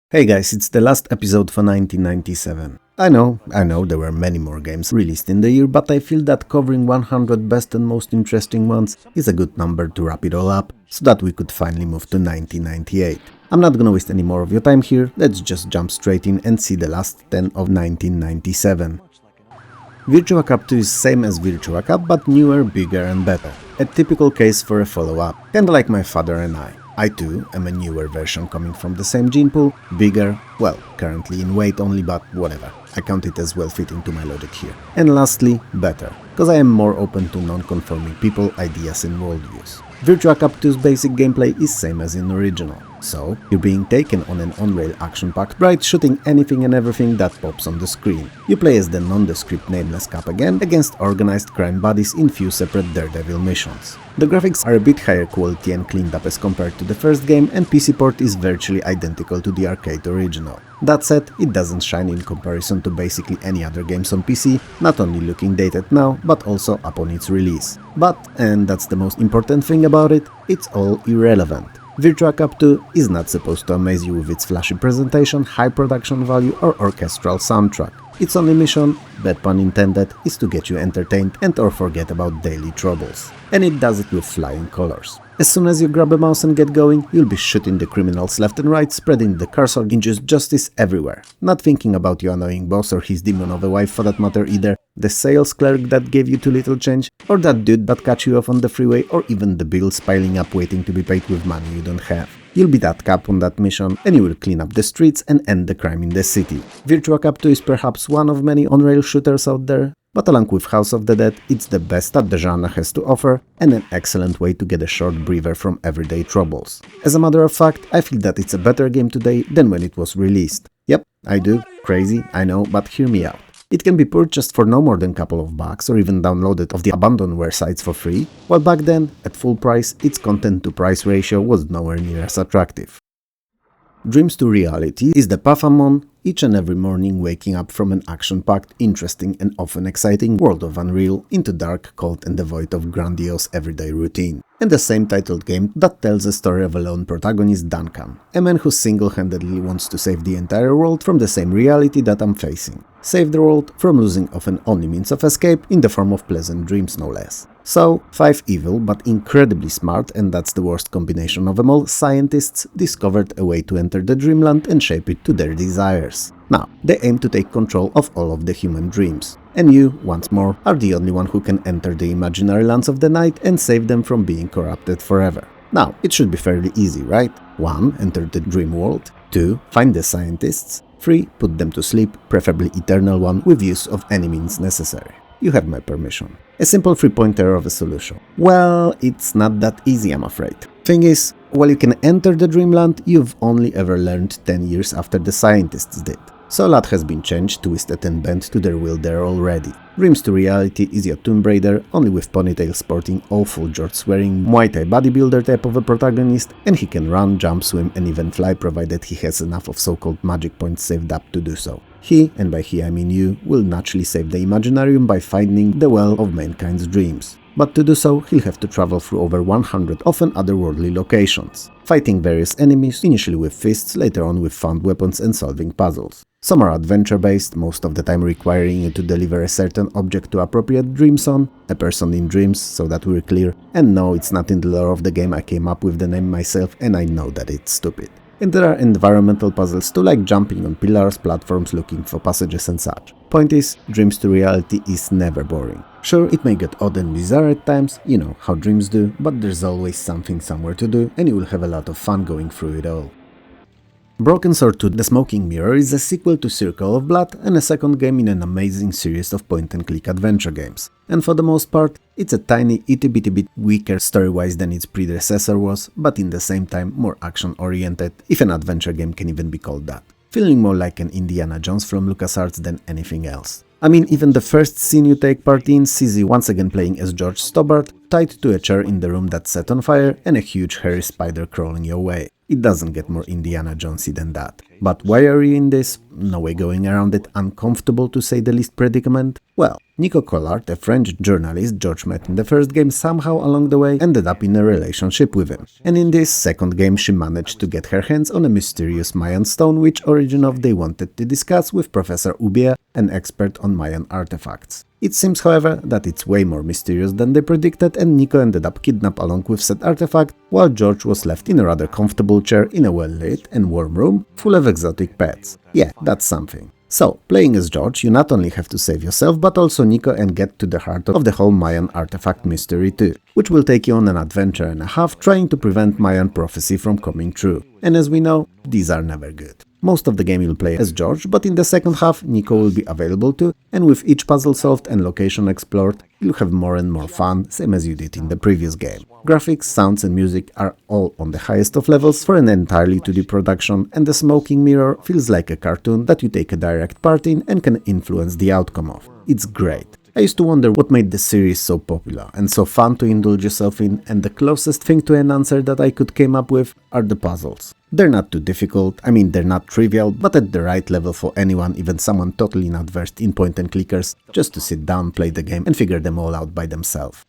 Hey guys, it's the last episode for 1997. I know, there were many more games released in the year, but I feel that covering 100 best and most interesting ones is a good number to wrap it all up, so that we could finally move to 1998. I'm not gonna waste any more of your time here, let's just jump straight in and see the last 10 of 1997. Virtua Cop 2 is same as Virtua Cop, but newer, bigger and better. A typical case for a follow-up, kinda like my father and I. I too am a newer version coming from the same gene pool, bigger, well, currently in weight only, but whatever. I count it as well fitting to my logic here. And lastly, better, cause I am more open to non-conforming people, ideas and worldviews. Virtua Cop 2's basic gameplay is same as in original. So, you're being taken on an on-rail action-packed ride, shooting anything and everything that pops on the screen. You play as the nondescript nameless Cop again, against organized crime buddies in few separate Daredevil missions. The graphics are a bit higher quality and cleaned up as compared to the first game, and PC port is virtually identical to the arcade original. That said, it doesn't shine in comparison to basically any other games on PC, not only looking dated now, but also upon its release. But, and that's the most important thing about it, it's all irrelevant. Virtua Cop 2 is not supposed to amaze you with its flashy presentation, high production value or orchestral soundtrack. Its only mission, bad pun intended, is to get you entertained and or forget about daily troubles. And it does it with flying colors. As soon as you grab a mouse and get going, you'll be shooting the criminals left and right, spreading the cursor injust justice everywhere. Not thinking about your annoying boss or his demon of a wife for that matter either, the sales clerk that gave you too little change, or that dude that cut you off on the freeway, or even the bills piling up waiting to be paid with money you don't have. You'll be that cop on that mission, and you will clean up the streets and end the crime in the city. Virtua Cop 2 is perhaps one of many on-rail shooters out there, but along with House of the Dead, it's the best that the genre has to offer, and an excellent way to get a short breather from everyday troubles. As a matter of fact, I feel that it's a better game today than when it was released. Yep, I do. Crazy, I know, but hear me out. It can be purchased for no more than a couple of bucks or even downloaded off the abandonware sites for free, while back then, at full price, its content to price ratio was nowhere near as attractive. Dreams to Reality is the path I'm on each and every morning, waking up from an action-packed, interesting and often exciting world of Unreal into dark, cold and devoid of grandiose everyday routine. And the same titled game that tells the story of a lone protagonist, Duncan, a man who single-handedly wants to save the entire world from the same reality that I'm facing. Save the world from losing often only means of escape in the form of pleasant dreams, no less. So, 5 evil but incredibly smart, and that's the worst combination of them all, scientists discovered a way to enter the dreamland and shape it to their desires. Now, they aim to take control of all of the human dreams. And you, once more, are the only one who can enter the imaginary lands of the night and save them from being corrupted forever. Now, it should be fairly easy, right? 1. Enter the dream world. 2. Find the scientists. 3. Put them to sleep, preferably eternal one, with use of any means necessary. You have my permission. A simple 3-pointer of a solution. Well, it's not that easy, I'm afraid. Thing is, while you can enter the dreamland, you've only ever learned 10 years after the scientists did. So a lot has been changed, twisted and bent to their will there already. Dreams to Reality is your Tomb Raider, only with ponytail sporting, awful George swearing, Muay Thai bodybuilder type of a protagonist, and he can run, jump, swim and even fly provided he has enough of so-called magic points saved up to do so. He, and by he I mean you, will naturally save the Imaginarium by finding the well of mankind's dreams. But to do so, he'll have to travel through over 100 often otherworldly locations, fighting various enemies, initially with fists, later on with found weapons and solving puzzles. Some are adventure-based, most of the time requiring you to deliver a certain object to appropriate dream zone, a person in dreams, so that we're clear, and no, it's not in the lore of the game, I came up with the name myself and I know that it's stupid. And there are environmental puzzles too, like jumping on pillars, platforms, looking for passages and such. Point is, Dreams to Reality is never boring. Sure, it may get odd and bizarre at times, you know how dreams do, but there's always something somewhere to do and you will have a lot of fun going through it all. Broken Sword 2: The Smoking Mirror is a sequel to Circle of Blood and a second game in an amazing series of point-and-click adventure games. And for the most part, it's a tiny, itty-bitty bit weaker story-wise than its predecessor was, but in the same time more action-oriented, if an adventure game can even be called that. Feeling more like an Indiana Jones from LucasArts than anything else. I mean, even the first scene you take part in sees you once again playing as George Stobbart, tied to a chair in the room that's set on fire and a huge hairy spider crawling your way. It doesn't get more Indiana Jonesy than that. But why are you in this, no way going around it, uncomfortable to say the least predicament? Well, Nico Collard, a French journalist George met in the first game, somehow along the way ended up in a relationship with him. And in this second game she managed to get her hands on a mysterious Mayan stone which origin of they wanted to discuss with Professor Ubia, an expert on Mayan artifacts. It seems, however, that it's way more mysterious than they predicted, and Nico ended up kidnapped along with said artifact, while George was left in a rather comfortable chair in a well-lit and warm room full of exotic pets. Yeah, that's something. So, playing as George, you not only have to save yourself, but also Nico and get to the heart of the whole Mayan artifact mystery too, which will take you on an adventure and a half trying to prevent Mayan prophecy from coming true. And as we know, these are never good. Most of the game you'll play as George, but in the second half Nico will be available too, and with each puzzle solved and location explored, you'll have more and more fun, same as you did in the previous game. Graphics, sounds and music are all on the highest of levels for an entirely 2D production, and the smoking mirror feels like a cartoon that you take a direct part in and can influence the outcome of. It's great. I used to wonder what made the series so popular and so fun to indulge yourself in, and the closest thing to an answer that I could come up with are the puzzles. They're not too difficult, I mean they're not trivial, but at the right level for anyone, even someone totally not versed in point-and-clickers, just to sit down, play the game and figure them all out by themselves.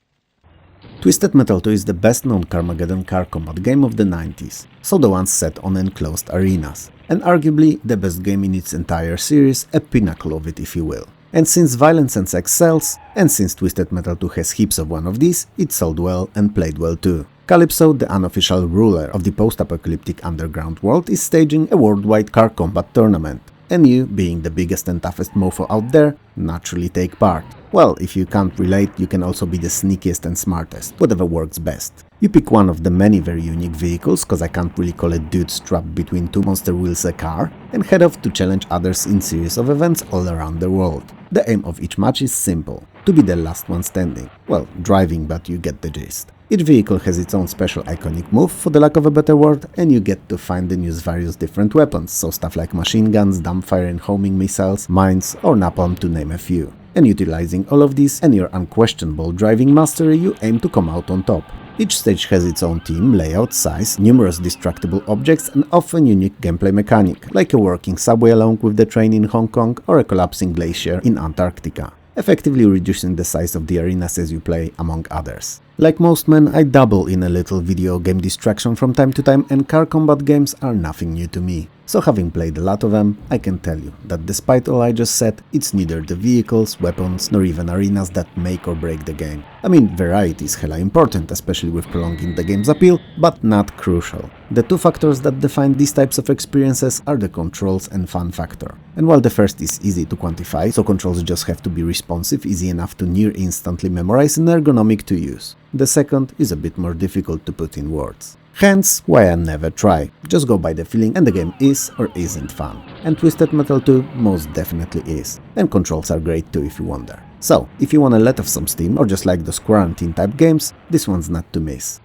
Twisted Metal 2 is the best-known Carmageddon car combat game of the 90s, so the one set on enclosed arenas, and arguably the best game in its entire series, a pinnacle of it if you will. And since Violence and Sex sells, and since Twisted Metal 2 has heaps of one of these, it sold well and played well too. Calypso, the unofficial ruler of the post-apocalyptic underground world, is staging a worldwide car combat tournament, and you, being the biggest and toughest mofo out there, naturally take part. Well, if you can't relate, you can also be the sneakiest and smartest, whatever works best. You pick one of the many very unique vehicles, cause I can't really call it dudes strapped between two monster wheels a car, and head off to challenge others in series of events all around the world. The aim of each match is simple, to be the last one standing. Well, driving, but you get the gist. Each vehicle has its own special iconic move, for the lack of a better word, and you get to find and use various different weapons, so stuff like machine guns, dumbfire and homing missiles, mines or napalm to name a few. And utilizing all of these and your unquestionable driving mastery, you aim to come out on top. Each stage has its own theme, layout, size, numerous destructible objects and often unique gameplay mechanic, like a working subway along with the train in Hong Kong or a collapsing glacier in Antarctica, effectively reducing the size of the arenas as you play, among others. Like most men, I dabble in a little video game distraction from time to time, and car combat games are nothing new to me. So having played a lot of them, I can tell you that despite all I just said, it's neither the vehicles, weapons, nor even arenas that make or break the game. I mean, variety is hella important, especially with prolonging the game's appeal, but not crucial. The two factors that define these types of experiences are the controls and fun factor. And while the first is easy to quantify, so controls just have to be responsive, easy enough to near instantly memorize and ergonomic to use. The second is a bit more difficult to put in words. Hence why I never try, just go by the feeling and the game is or isn't fun. And Twisted Metal 2 most definitely is, and controls are great too if you wonder. So, if you wanna let off some steam or just like those quarantine type games, this one's not to miss.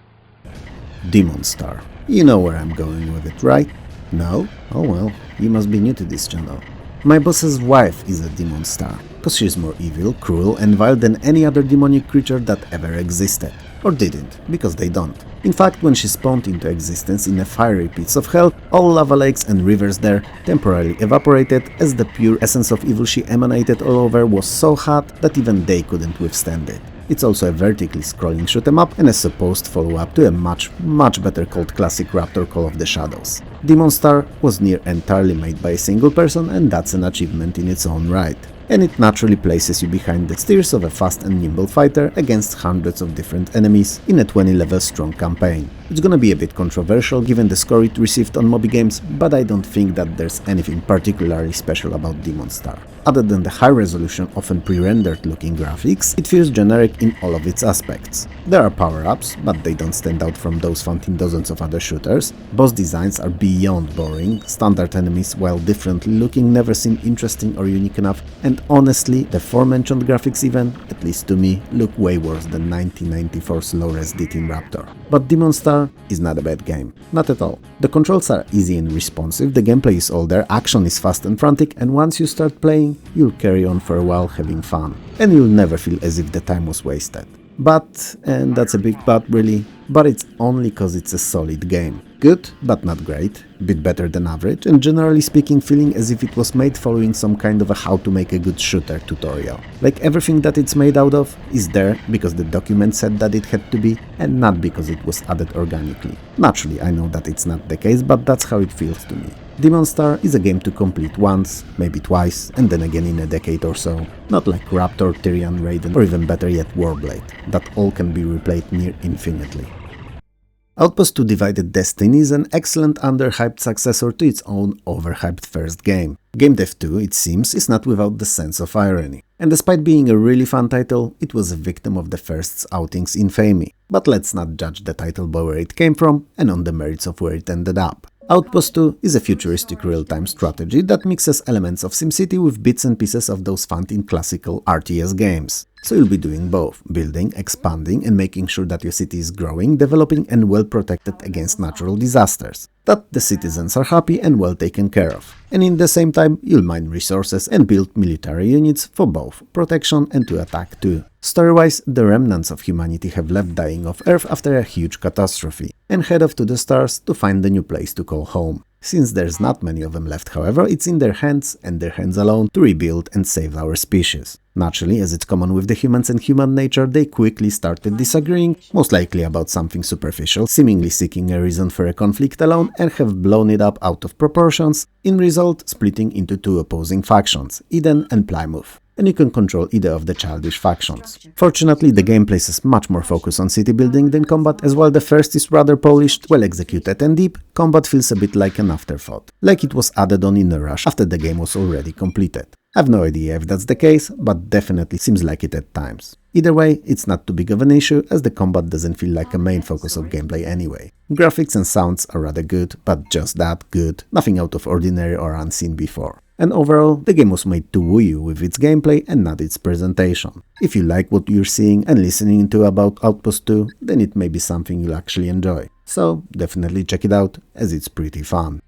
Demonstar. You know where I'm going with it, right? No? Oh well, you must be new to this channel. My boss's wife is a Demonstar, cause she's more evil, cruel and vile than any other demonic creature that ever existed. Or didn't, because they don't. In fact, when she spawned into existence in the fiery pits of hell, all lava lakes and rivers there temporarily evaporated, as the pure essence of evil she emanated all over was so hot that even they couldn't withstand it. It's also a vertically scrolling shoot-em-up and a supposed follow-up to a much better cult classic Raptor Call of the Shadows. Demonstar was near entirely made by a single person, and that's an achievement in its own right. And it naturally places you behind the steers of a fast and nimble fighter against hundreds of different enemies in a 20-level strong campaign. It's gonna be a bit controversial given the score it received on Moby Games, but I don't think that there's anything particularly special about Demonstar. Other than the high-resolution, often pre-rendered looking graphics, it feels generic in all of its aspects. There are power-ups, but they don't stand out from those found in dozens of other shooters. Boss designs are beyond boring, standard enemies, while differently looking, never seem interesting or unique enough, and honestly, the aforementioned graphics even, at least to me, look way worse than 1994's low-res D-Team Raptor. But Demonstar is not a bad game. Not at all. The controls are easy and responsive, the gameplay is all there, action is fast and frantic, and once you start playing, you'll carry on for a while having fun. And you'll never feel as if the time was wasted. But, and that's a big but really, but it's only cause it's a solid game. Good, but not great, bit better than average, and generally speaking feeling as if it was made following some kind of a how to make a good shooter tutorial. Like everything that it's made out of is there because the document said that it had to be, and not because it was added organically. Naturally, I know that it's not the case, but that's how it feels to me. Demonstar is a game to complete once, maybe twice, and then again in a decade or so. Not like Raptor, Tyrian, Raiden, or even better yet Warblade, that all can be replayed near infinitely. Outpost 2 Divided Destiny is an excellent underhyped successor to its own overhyped first game. Game Dev 2, it seems, is not without the sense of irony. And despite being a really fun title, it was a victim of the first's outings infamy. But let's not judge the title by where it came from and on the merits of where it ended up. Outpost 2 is a futuristic real-time strategy that mixes elements of SimCity with bits and pieces of those found in classical RTS games. So you'll be doing both, building, expanding and making sure that your city is growing, developing and well protected against natural disasters, that the citizens are happy and well taken care of. And in the same time, you'll mine resources and build military units for both protection and to attack too. Story-wise, the remnants of humanity have left dying off Earth after a huge catastrophe, and head off to the stars to find a new place to call home. Since there's not many of them left, however, it's in their hands, and their hands alone, to rebuild and save our species. Naturally, as it's common with the humans and human nature, they quickly started disagreeing, most likely about something superficial, seemingly seeking a reason for a conflict alone, and have blown it up out of proportions, in result splitting into two opposing factions, Eden and Plymouth. And you can control either of the childish factions. Fortunately, the game places much more focus on city building than combat, as while the first is rather polished, well executed and deep, combat feels a bit like an afterthought, like it was added on in a rush after the game was already completed. I've no idea if that's the case, but definitely seems like it at times. Either way, it's not too big of an issue, as the combat doesn't feel like a main focus of gameplay anyway. Graphics and sounds are rather good, but just that good, nothing out of ordinary or unseen before. And overall, the game was made to woo you with its gameplay and not its presentation. If you like what you're seeing and listening to about Outpost 2, then it may be something you'll actually enjoy. So definitely check it out, as it's pretty fun.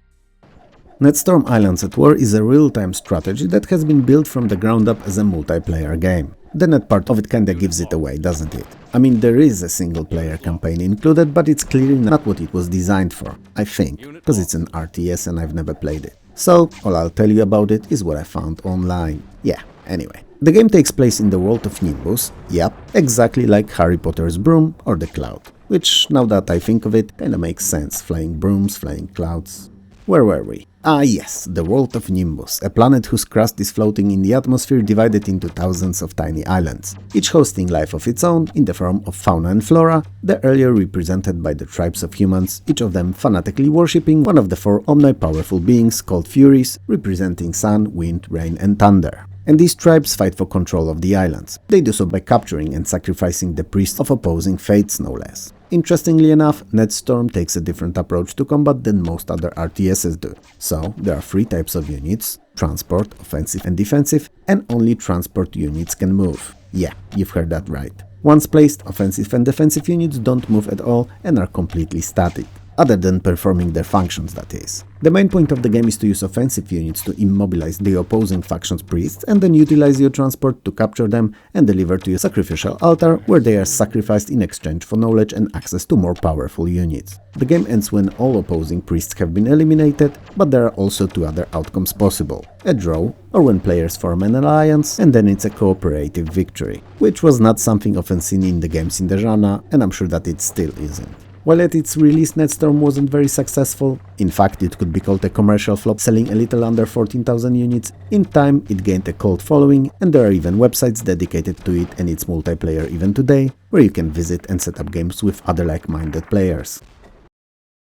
Netstorm Islands at War is a real-time strategy that has been built from the ground up as a multiplayer game. The net part of it kinda gives it away, doesn't it? I mean, there is a single-player campaign included, but it's clearly not what it was designed for, I think, because it's an RTS and I've never played it. So, all I'll tell you about it is what I found online. Yeah, anyway. The game takes place in the world of Nimbus, yep, exactly like Harry Potter's broom or the cloud. Which, now that I think of it, kinda makes sense, flying brooms, flying clouds. Where were we? Ah yes, the world of Nimbus, a planet whose crust is floating in the atmosphere divided into thousands of tiny islands, each hosting life of its own in the form of fauna and flora, the earlier represented by the tribes of humans, each of them fanatically worshipping one of the four omnipowerful beings called Furies, representing sun, wind, rain and thunder. And these tribes fight for control of the islands. They do so by capturing and sacrificing the priests of opposing fates, no less. Interestingly enough, Netstorm takes a different approach to combat than most other RTSs do. So, there are three types of units: transport, offensive and defensive, and only transport units can move. Yeah, you've heard that right. Once placed, offensive and defensive units don't move at all and are completely static. Other than performing their functions, that is. The main point of the game is to use offensive units to immobilize the opposing faction's priests and then utilize your transport to capture them and deliver to your sacrificial altar, where they are sacrificed in exchange for knowledge and access to more powerful units. The game ends when all opposing priests have been eliminated, but there are also two other outcomes possible: a draw, or when players form an alliance, and then it's a cooperative victory, which was not something often seen in the games in the genre, and I'm sure that it still isn't. While at its release Netstorm wasn't very successful, in fact it could be called a commercial flop, selling a little under 14,000 units, in time it gained a cult following, and there are even websites dedicated to it and its multiplayer even today, where you can visit and set up games with other like-minded players.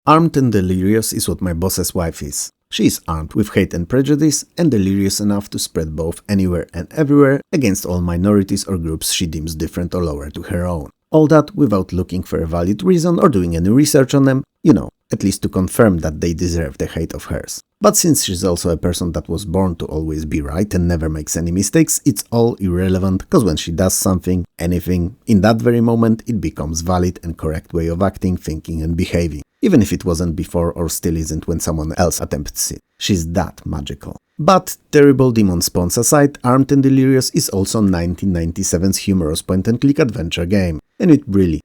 Armed and delirious is what my boss's wife is. She is armed with hate and prejudice, and delirious enough to spread both anywhere and everywhere against all minorities or groups she deems different or lower to her own. All that without looking for a valid reason or doing any research on them, you know, at least to confirm that they deserve the hate of hers. But since she's also a person that was born to always be right and never makes any mistakes, it's all irrelevant, cause when she does something, anything, in that very moment it becomes valid and correct way of acting, thinking and behaving. even if it wasn't before or still isn't when someone else attempts it. She's that magical. But terrible demon spawns aside, Armed and Delirious is also 1997's humorous point-and-click adventure game. And it really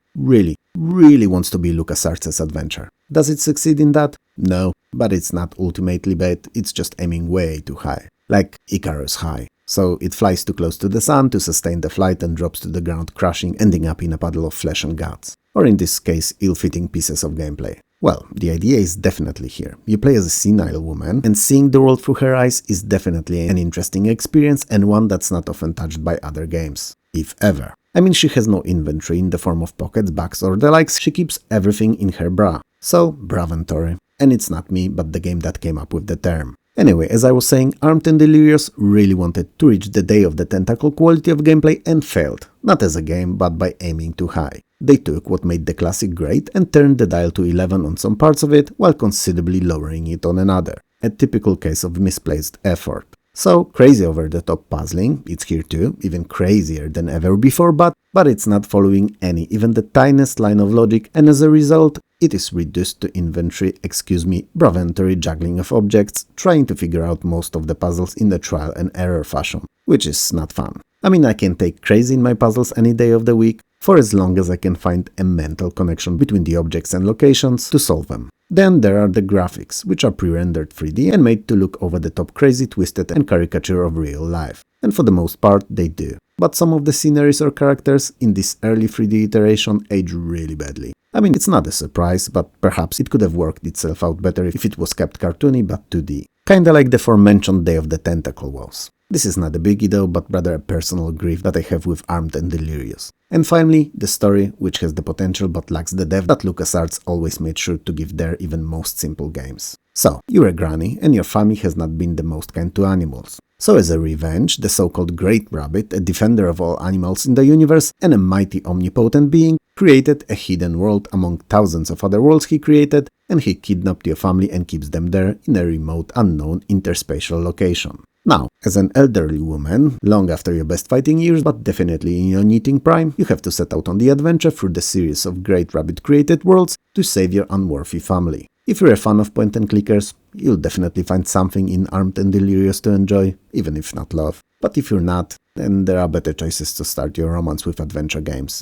wants to be LucasArts' adventure. Does it succeed in that? No, but it's not ultimately bad, it's just aiming way too high. Like Icarus high. So it flies too close to the sun to sustain the flight and drops to the ground crashing, ending up in a puddle of flesh and guts. Or in this case, ill-fitting pieces of gameplay. Well, the idea is definitely here. You play as a senile woman, and seeing the world through her eyes is definitely an interesting experience and one that's not often touched by other games. If ever. I mean, she has no inventory in the form of pockets, bags or the likes, she keeps everything in her bra. So, braventory. And it's not me, but the game that came up with the term. Anyway, as I was saying, Armed and Delirious really wanted to reach the day of the tentacle quality of gameplay and failed. Not as a game, but by aiming too high. They took what made the classic great and turned the dial to 11 on some parts of it, while considerably lowering it on another. A typical case of misplaced effort. So, crazy over-the-top puzzling, it's here too, even crazier than ever before, but it's not following even the tiniest line of logic, and as a result, it is reduced to inventory, braventory juggling of objects, trying to figure out most of the puzzles in the trial and error fashion, which is not fun. I mean, I can take crazy in my puzzles any day of the week, for as long as I can find a mental connection between the objects and locations to solve them. Then there are the graphics, which are pre-rendered 3D and made to look over the top crazy, twisted and caricature of real life. And for the most part, they do. But some of the sceneries or characters in this early 3D iteration age really badly. I mean, it's not a surprise, but perhaps it could have worked itself out better if it was kept cartoony but 2D. Kinda like the aforementioned Day of the Tentacle was. This is not a biggie though, but rather a personal grief that I have with Armed and Delirious. And finally, the story, which has the potential but lacks the depth that LucasArts always made sure to give their even most simple games. So, you're a granny, and your family has not been the most kind to animals. So as a revenge, the so-called Great Rabbit, a defender of all animals in the universe and a mighty omnipotent being, created a hidden world among thousands of other worlds he created, and he kidnapped your family and keeps them there in a remote, unknown interspatial location. Now, as an elderly woman, long after your best fighting years, but definitely in your knitting prime, you have to set out on the adventure through the series of Great Rabbit-created worlds to save your unworthy family. If you're a fan of point-and-clickers, you'll definitely find something in Armed and Delirious to enjoy, even if not love. But if you're not, then there are better choices to start your romance with adventure games.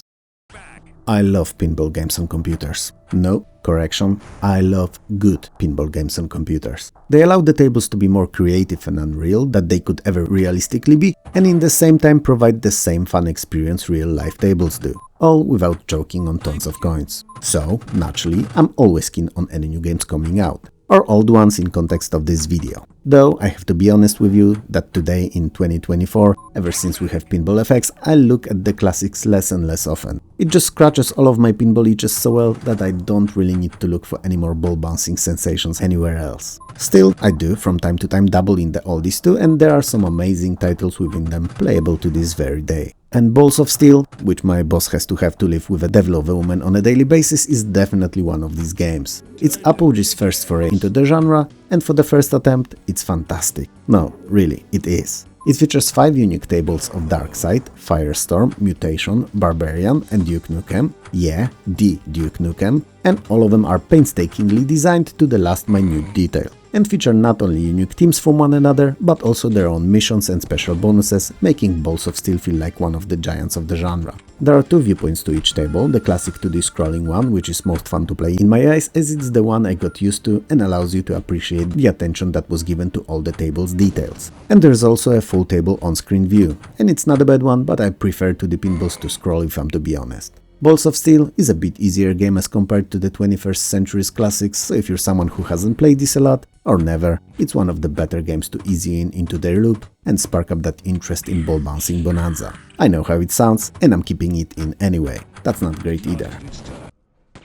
I love pinball games on computers. No, correction, I love good pinball games on computers. They allow the tables to be more creative and unreal than they could ever realistically be, and in the same time provide the same fun experience real-life tables do. All without choking on tons of coins. So, naturally, I'm always keen on any new games coming out. Or old ones in context of this video. Though I have to be honest with you that today in 2024, ever since we have pinball effects, I look at the classics less and less often. It just scratches all of my pinball itches so well that I don't really need to look for any more ball bouncing sensations anywhere else. Still, I do from time to time dabble in the oldies too, and there are some amazing titles within them playable to this very day. And Balls of Steel, which my boss has to have to live with a devil of a woman on a daily basis, is definitely one of these games. It's Apogee's first foray into the genre, and for the first attempt, it's fantastic. No, really, it is. It features 5 unique tables of Darkside, Firestorm, Mutation, Barbarian and Duke Nukem. Yeah, the Duke Nukem. And all of them are painstakingly designed to the last minute detail. And feature not only unique teams from one another, but also their own missions and special bonuses, making Balls of Steel feel like one of the giants of the genre. There are 2 viewpoints to each table, the classic 2D scrolling one, which is most fun to play in my eyes as it's the one I got used to and allows you to appreciate the attention that was given to all the table's details. And there's also a full table on-screen view, and it's not a bad one, but I prefer 2D pinballs to scroll if I'm to be honest. Balls of Steel is a bit easier game as compared to the 21st century's classics, so if you're someone who hasn't played this a lot, or never, it's one of the better games to ease you into their loop and spark up that interest in ball bouncing bonanza. I know how it sounds, and I'm keeping it in anyway. That's not great either.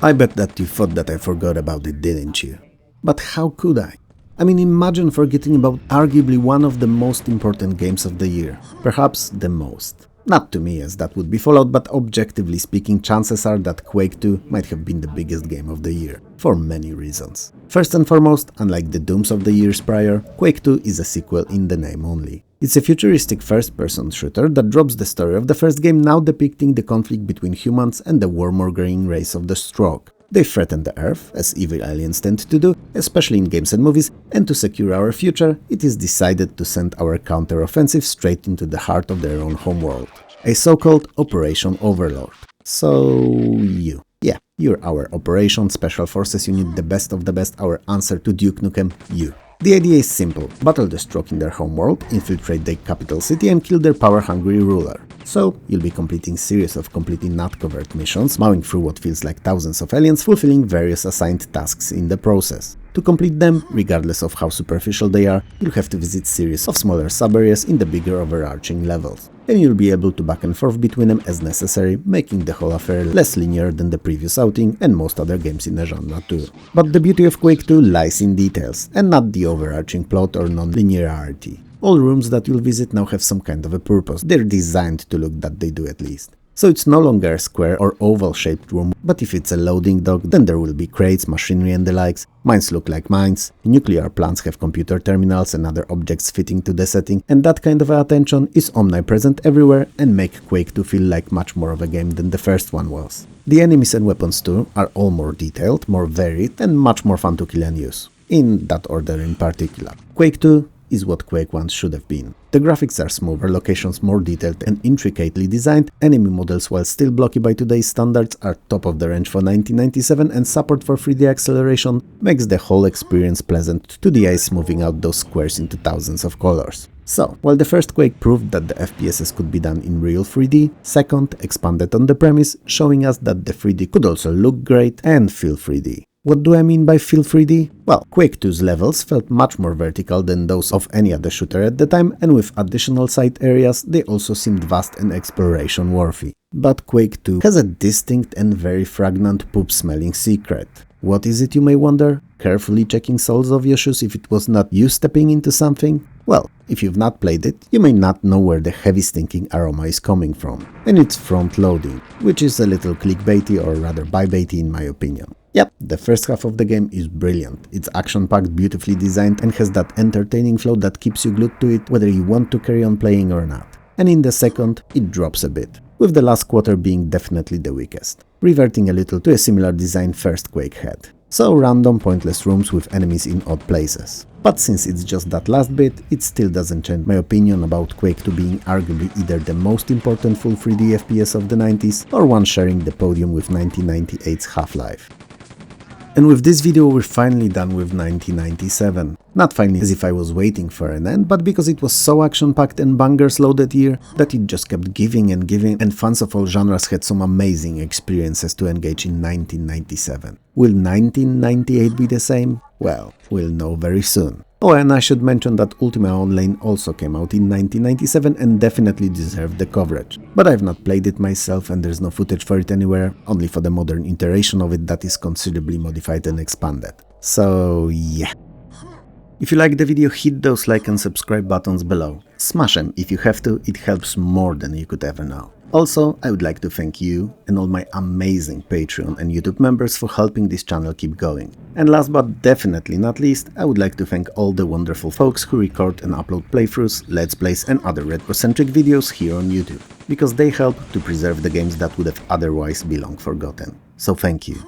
I bet that you thought that I forgot about it, didn't you? But how could I? I mean, imagine forgetting about arguably one of the most important games of the year. Perhaps the most. Not to me, as that would be Fallout, but objectively speaking, chances are that Quake II might have been the biggest game of the year, for many reasons. First and foremost, unlike the Dooms of the years prior, Quake II is a sequel in the name only. It's a futuristic first-person shooter that drops the story of the first game, now depicting the conflict between humans and the warmongering race of the Stroke. They threaten the Earth, as evil aliens tend to do, especially in games and movies, and to secure our future, it is decided to send our counter-offensive straight into the heart of their own homeworld. A so-called Operation Overlord. So yeah, you're our Operation Special Forces unit, the best of the best, our answer to Duke Nukem, you. The idea is simple: battle the Stroke in their homeworld, infiltrate their capital city and kill their power-hungry ruler. So, you'll be completing series of completely not-covered missions, mowing through what feels like thousands of aliens, fulfilling various assigned tasks in the process. To complete them, regardless of how superficial they are, you'll have to visit series of smaller sub-areas in the bigger overarching levels. And you'll be able to back and forth between them as necessary, making the whole affair less linear than the previous outing and most other games in the genre too. But the beauty of Quake II lies in details, and not the overarching plot or non-linearity. All rooms that you'll visit now have some kind of a purpose, they're designed to look that they do at least. So it's no longer a square or oval-shaped room, but if it's a loading dock, then there will be crates, machinery and the likes, mines look like mines, nuclear plants have computer terminals and other objects fitting to the setting, and that kind of attention is omnipresent everywhere and make Quake II feel like much more of a game than the first one was. The enemies and weapons too are all more detailed, more varied and much more fun to kill and use. In that order in particular. Quake II is what Quake I should have been. The graphics are smoother, locations more detailed and intricately designed, enemy models, while still blocky by today's standards, are top of the range for 1997, and support for 3D acceleration makes the whole experience pleasant to the eye, smoothing out those squares into thousands of colors. So, while the first Quake proved that the FPSs could be done in real 3D, second expanded on the premise, showing us that the 3D could also look great and feel 3D. What do I mean by feel 3D? Well, Quake II's levels felt much more vertical than those of any other shooter at the time, and with additional side areas, they also seemed vast and exploration worthy. But Quake II has a distinct and very fragrant poop-smelling secret. What is it, you may wonder? Carefully checking soles of your shoes if it was not you stepping into something? Well, if you've not played it, you may not know where the heavy stinking aroma is coming from. And it's front-loading, which is a little clickbaity, or rather bybaity in my opinion. Yep, the first half of the game is brilliant. It's action-packed, beautifully designed, and has that entertaining flow that keeps you glued to it whether you want to carry on playing or not. And in the second, it drops a bit, with the last quarter being definitely the weakest, reverting a little to a similar design first Quake had. So random, pointless rooms with enemies in odd places. But since it's just that last bit, it still doesn't change my opinion about Quake II being arguably either the most important full 3D FPS of the 90s, or one sharing the podium with 1998's Half-Life. And with this video we're finally done with 1997. Not finally as if I was waiting for an end, but because it was so action-packed and bangers-loaded year that it just kept giving, and fans of all genres had some amazing experiences to engage in 1997. Will 1998 be the same? Well, we'll know very soon. Oh, and I should mention that Ultima Online also came out in 1997 and definitely deserved the coverage. But I've not played it myself and there's no footage for it anywhere, only for the modern iteration of it that is considerably modified and expanded. So yeah. If you liked the video, hit those like and subscribe buttons below. Smash them if you have to, it helps more than you could ever know. Also, I would like to thank you and all my amazing Patreon and YouTube members for helping this channel keep going. And last but definitely not least, I would like to thank all the wonderful folks who record and upload playthroughs, let's plays and other retro-centric videos here on YouTube, because they help to preserve the games that would have otherwise be long forgotten. So thank you.